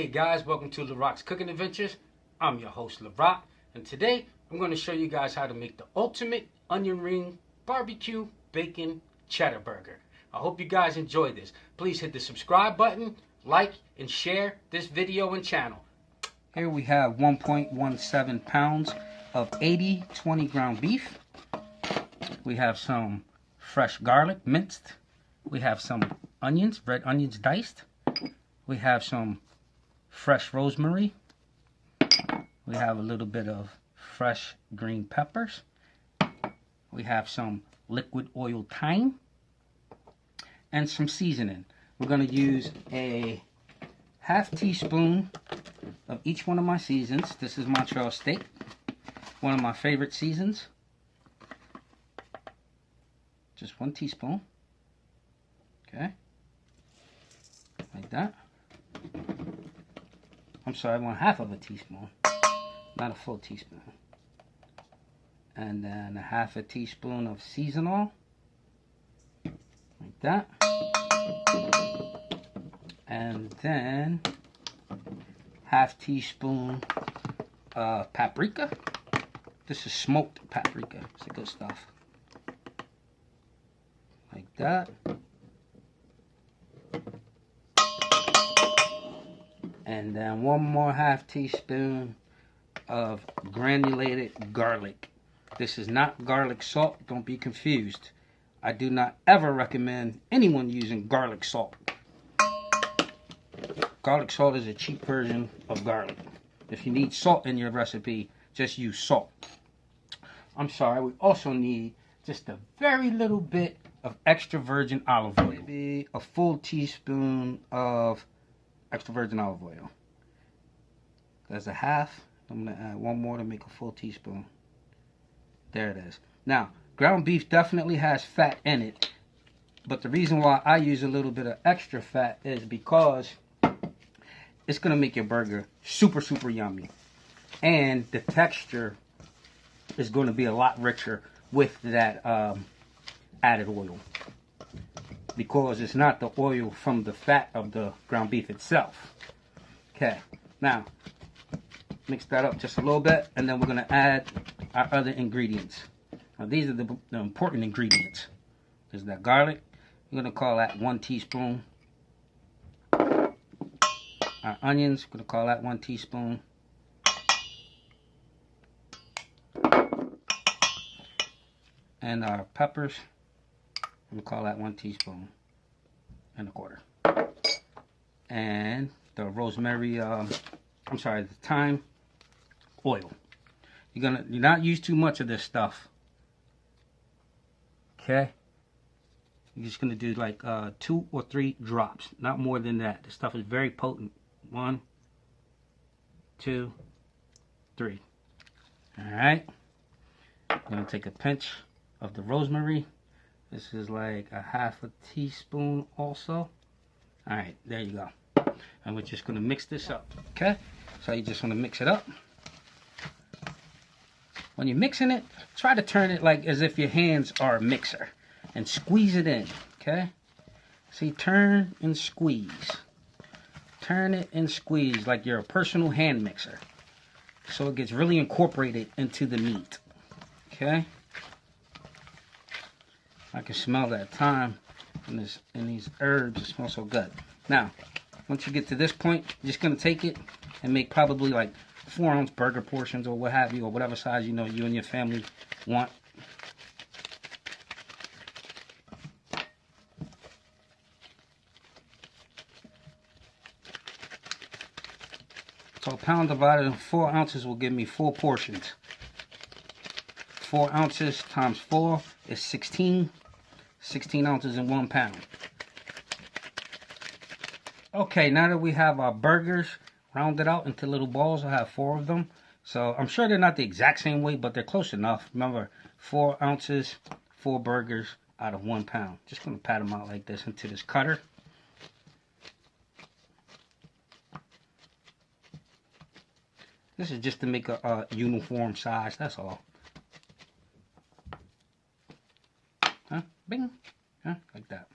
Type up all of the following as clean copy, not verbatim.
Hey guys, welcome to Larock's Cooking Adventures. I'm your host Larock, and today I'm going to show you guys how to make the ultimate onion ring barbecue bacon cheddar burger. I hope you guys enjoy this. Please hit the subscribe button, like, and share this video and channel. Here we have 1.17 pounds of 80/20 ground beef. We have some fresh garlic minced. We have some onions, red onions diced. We have some fresh rosemary. We have a little bit of fresh green peppers. We have some liquid oil thyme and some seasoning. We're going to use a half teaspoon of each one of my seasons. This is Montreal steak, one of my favorite seasons. Just 1 teaspoon. Okay, like that. I'm sorry, I want half of a teaspoon, not a full teaspoon. And then a half a teaspoon of seasonal, like that. And then half teaspoon paprika. This is smoked paprika. It's the good stuff. Like that. And then 1 more half teaspoon of granulated garlic. This is not garlic salt. Don't be confused. I do not ever recommend anyone using garlic salt. Garlic salt is a cheap version of garlic. If you need salt in your recipe, just use salt. I'm sorry, we also need just a very little bit of extra virgin olive oil. Maybe a full teaspoon of extra virgin olive oil. That's a half. I'm going to add 1 more to make a full teaspoon. There it is. Now, ground beef definitely has fat in it. But the reason why I use a little bit of extra fat is because it's going to make your burger super, super yummy. And the texture is going to be a lot richer with that added oil. Because it's not the oil from the fat of the ground beef itself. Okay, now mix that up just a little bit, and then we're going to add our other ingredients. Now these are the important ingredients. There's that garlic. We're going to call that 1 teaspoon. Our onions, we're going to call that 1 teaspoon. And our peppers, we'll call that 1 teaspoon and a quarter. And the rosemary, the thyme oil. You're not use too much of this stuff. Okay? You're just gonna do like 2 or 3 drops, not more than that. This stuff is very potent. 1, 2, 3. All right. I'm gonna take a pinch of the rosemary. This is like a half a teaspoon also. Alright, there you go. And we're just going to mix this up. Okay? So you just want to mix it up. When you're mixing it, try to turn it like as if your hands are a mixer. And squeeze it in. Okay? See, turn and squeeze. Turn it and squeeze like you're a personal hand mixer. So it gets really incorporated into the meat. Okay? I can smell that thyme and these herbs. It smells so good. Now, once you get to this point, you're just going to take it and make probably like 4-ounce burger portions or what have you, or whatever size you know you and your family want. So a pound divided in 4 ounces will give me 4 portions. 4 ounces times 4 is 16. 16 ounces in 1 pound. Okay, now that we have our burgers rounded out into little balls, I have 4 of them. So I'm sure they're not the exact same weight, but they're close enough. Remember, 4 ounces, 4 burgers out of 1 pound. Just going to pat them out like this into this cutter. This is just to make a uniform size, that's all. Huh? Bing. Huh? Like that.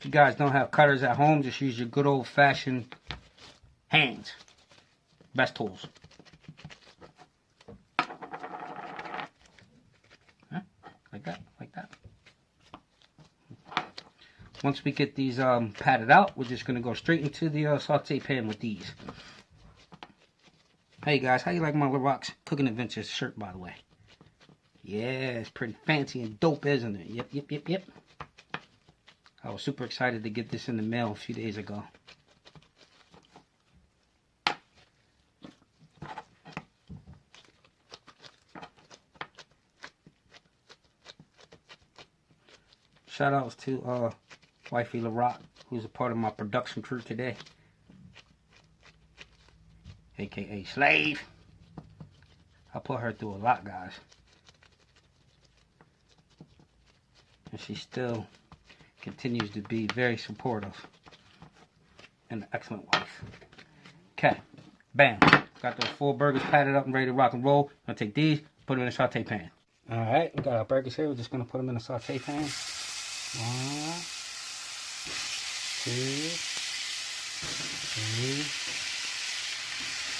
If you guys don't have cutters at home, just use your good old-fashioned hands. Best tools. Like that, like that. Once we get these patted out, we're just going to go straight into the saute pan with these. Hey guys, how you like my Larocks Cooking Adventures shirt, by the way? Yeah, it's pretty fancy and dope, isn't it? Yep, yep, yep, yep. I was super excited to get this in the mail a few days ago. Shout outs to wifey Larock, who's a part of my production crew today. AKA Slave. I put her through a lot, guys. And she still continues to be very supportive and an excellent wife. Okay, bam. Got those 4 burgers patted up and ready to rock and roll. I'm going to take these, put them in a saute pan. Alright, we got our burgers here. We're just going to put them in a saute pan. 1, 2,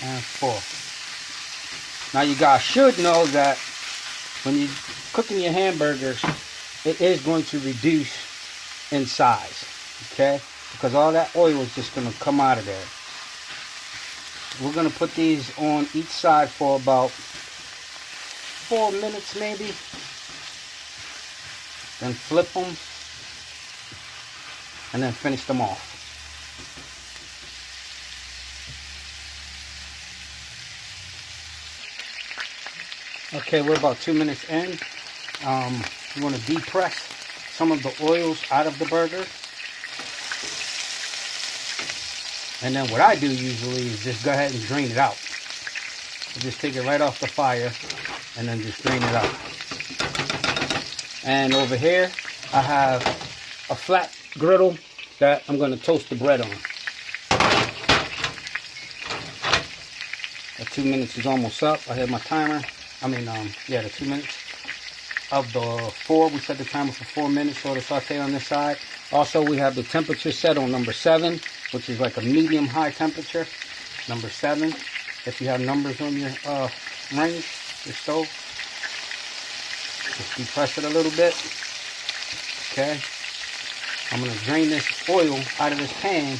3, and 4. Now you guys should know that when you're cooking your hamburgers, it is going to reduce in size, okay? Because all that oil is just going to come out of there. We're going to put these on each side for about 4 minutes maybe. Then flip them. And then finish them off. Okay, we're about 2 minutes in. You want to depress some of the oils out of the burger. And then what I do usually is just go ahead and drain it out. I just take it right off the fire and then just drain it out. And over here, I have a flat griddle that I'm going to toast the bread on. The 2 minutes is almost up. I have my timer. Yeah, the 2 minutes of the 4. We set the timer for 4 minutes for the saute on this side. Also, we have the temperature set on number 7, which is like a medium-high temperature. Number 7. If you have numbers on your range, your stove, just depress it a little bit. Okay. I'm going to drain this oil out of this pan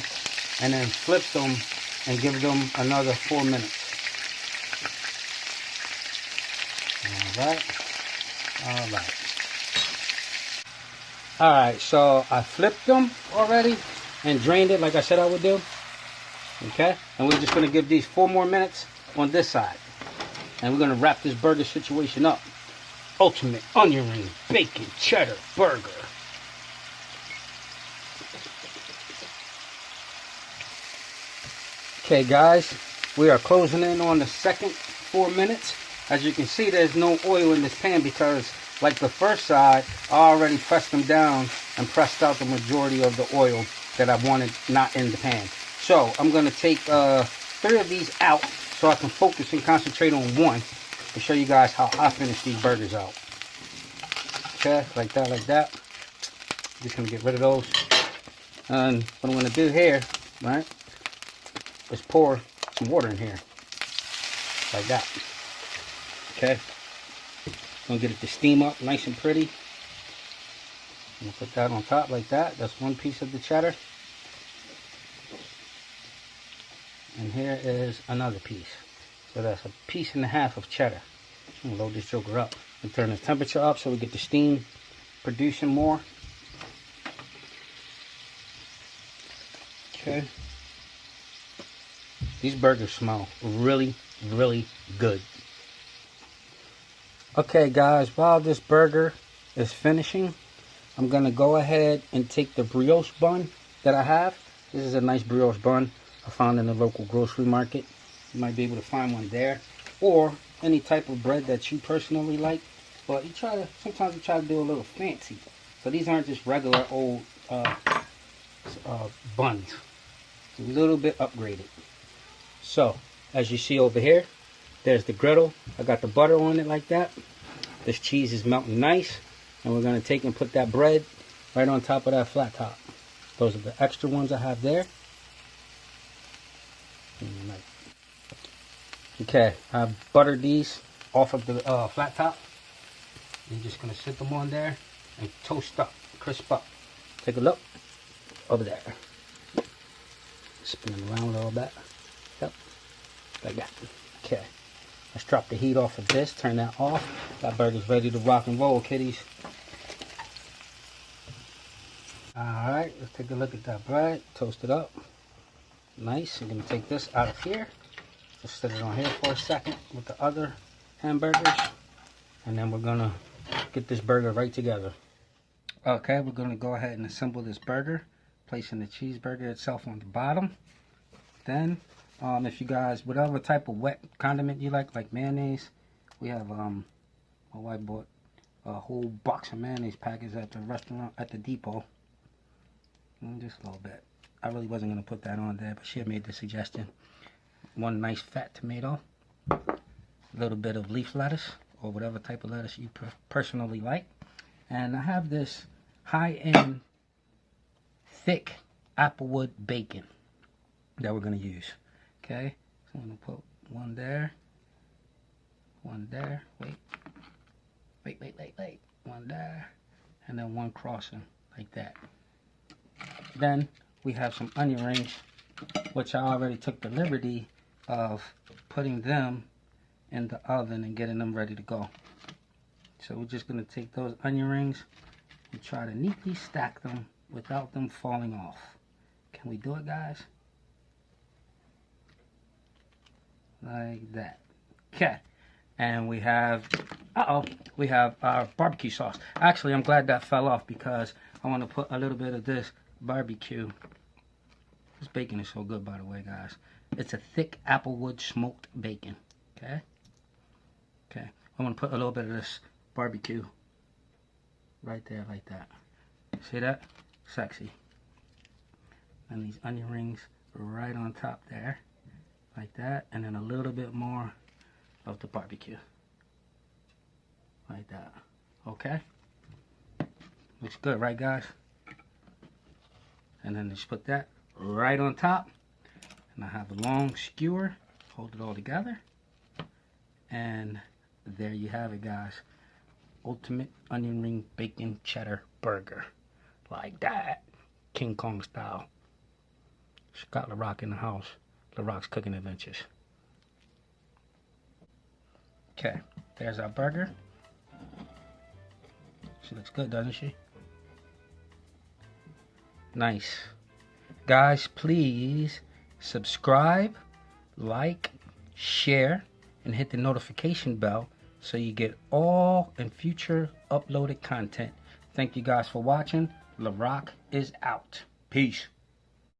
and then flip them and give them another 4 minutes. Alright. Alright, so I flipped them already and drained it like I said I would do. Okay? And we're just going to give these 4 more minutes on this side. And we're going to wrap this burger situation up. Ultimate onion ring bacon cheddar burger. Okay guys, we are closing in on the second 4 minutes. As you can see, there's no oil in this pan because, like the first side, I already pressed them down and pressed out the majority of the oil that I wanted not in the pan. So I'm going to take 3 of these out so I can focus and concentrate on one to show you guys how I finish these burgers out. Okay, like that, like that. Just going to get rid of those. And what I'm going to do here, right, is pour some water in here. Like that. Okay. Gonna get it to steam up nice and pretty. I'm gonna put that on top like that. That's one piece of the cheddar. And here is another piece. So that's a 1.5 pieces of cheddar. I'm gonna load this joker up and turn the temperature up so we get the steam producing more. Okay. These burgers smell really, really good. Okay guys, while this burger is finishing, I'm going to go ahead and take the brioche bun that I have. This is a nice brioche bun I found in the local grocery market. You might be able to find one there. Or any type of bread that you personally like. But sometimes you try to do a little fancy. So these aren't just regular old buns. It's a little bit upgraded. So, as you see over here, there's the griddle. I got the butter on it like that. This cheese is melting nice. And we're going to take and put that bread right on top of that flat top. Those are the extra ones I have there. Okay, I buttered these off of the flat top. You're just gonna sit them on there and toast up, crisp up. Take a look over there. Spin them around a little bit. Yep, like that. Okay, let's drop the heat off of this. Turn that off. That burger's ready to rock and roll, kiddies. All right, let's take a look at that bread. Toast it up. Nice. I'm gonna take this out of here. Just set it on here for a second with the other hamburgers, and then we're gonna get this burger right together. Okay, we're gonna go ahead and assemble this burger, placing the cheeseburger itself on the bottom. Then, if you guys, whatever type of wet condiment you like mayonnaise, we have, my wife bought a whole box of mayonnaise packets at the restaurant, at the depot. Just a little bit. I really wasn't gonna put that on there, but she had made the suggestion. One nice fat tomato, a little bit of leaf lettuce, or whatever type of lettuce you personally like. And I have this high-end, thick applewood bacon that we're going to use. Okay, so I'm going to put one there, one there, wait, one there, and then one crossing, like that. Then we have some onion rings, which I already took the liberty of putting them in the oven and getting them ready to go. So we're just going to take those onion rings and try to neatly stack them without them falling off. Can we do it, guys? Like that. Okay. And we have, we have our barbecue sauce. Actually, I'm glad that fell off because I want to put a little bit of this barbecue. This bacon is so good, by the way, guys. It's a thick applewood smoked bacon. Okay. Okay. I'm going to put a little bit of this barbecue right there, like that. See that? Sexy. And these onion rings right on top there, like that. And then a little bit more of the barbecue, like that. Okay. Looks good, right, guys? And then just put that right on top. And I have a long skewer, hold it all together. And there you have it, guys. Ultimate onion ring bacon cheddar burger. Like that. King Kong style. Scott LaRock in the house. LaRock's Cooking Adventures. Okay, there's our burger. She looks good, doesn't she? Nice. Guys, please subscribe, like, share, and hit the notification bell so you get all and future uploaded content. Thank you guys for watching. LaRock is out. Peace.